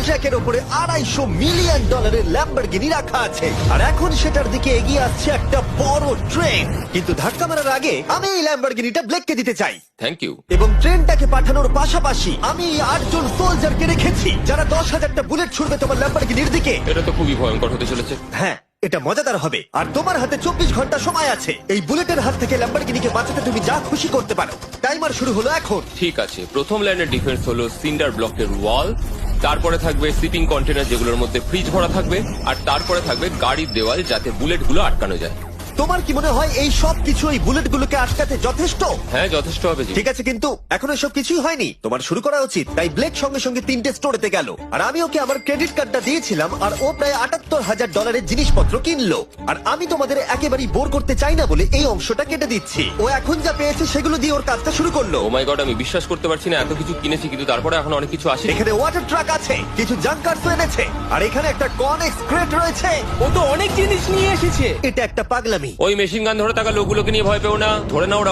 ট্র্যাকের উপরে $250 million Lamborghini রাখা আছে, আর এখন সেটার দিকে এগিয়ে আসছে একটা বড় ট্রেন। কিন্তু ধাক্কা মারার আগে আমি এই ল্যাম্বরগিনিটা ব্লেককে দিতে চাই। Thank you. এবং ট্রেনটাকে পাঠানোর পাশাপাশি আমি এই 8 জন সোলজারকে রেখেছি যারা 10,000টা বুলেট ছুড়বে তোমার ল্যাম্বরগিনির দিকে। এটা তো খুবই ভয়ঙ্কর হতে চলেছে। হ্যাঁ, এটা মজাদার হবে। আর তোমার হাতে 24 ঘন্টা সময় আছে। এই বুলেটের হাত থেকে ল্যাম্বরগিনিকে বাঁচাতে তুমি যা খুশি করতে পারো। টাইমার শুরু হলো এখন। ঠিক আছে, প্রথম লাইনের ডিফেন্স হলো সিন্ডার ব্লকের ওয়াল, তারপরে থাকবে শিপিং কন্টেনার যেগুলোর মধ্যে ফ্রিজ ভরা থাকবে, আর তারপরে থাকবে গাড়ির দেওয়াল যাতে বুলেটগুলো আটকানো যায়। তোমার কি মনে হয় এই সব কিছু এই বুলেটগুলোকে আটকাতে যথেষ্ট? হ্যাঁ, যথেষ্ট হবে জি। ঠিক আছে, কিন্তু এখন এসব কিছুই হয়নি। তোমার শুরু করা উচিত। তাই ব্লেক সঙ্গে সঙ্গে 3টে স্টোরেতে গেল, আর আমি ওকে আমার ক্রেডিট কার্ডটা দিয়েছিলাম, আর ও প্রায় $78,000 জিনিসপত্র কিনলো। আর আমি তোমাদের একেবারেই বোর করতে চাই না বলে এই অংশটা কেটে দিচ্ছি। ও এখন যা পেয়েছে সেগুলো দিয়ে ওর কাজটা শুরু করলো। ও মাই গড, আমি বিশ্বাস করতে পারছি না এত কিছু কিনেছি কিন্তু তারপরে এখন অনেক কিছু আসে। এখানে ওয়াটার ট্রাক আছে, কিছু জাঙ্কারস এনেছে, আর এখানে একটা কনেক্স ক্রেট রয়েছে। ও তো অনেক জিনিস নিয়ে এসেছে। এটা একটা পাগলামি। ওই মেশিন গান ধরে থাকা লোকগুলোকে নিয়ে ভয় পেও না, ধরে নাও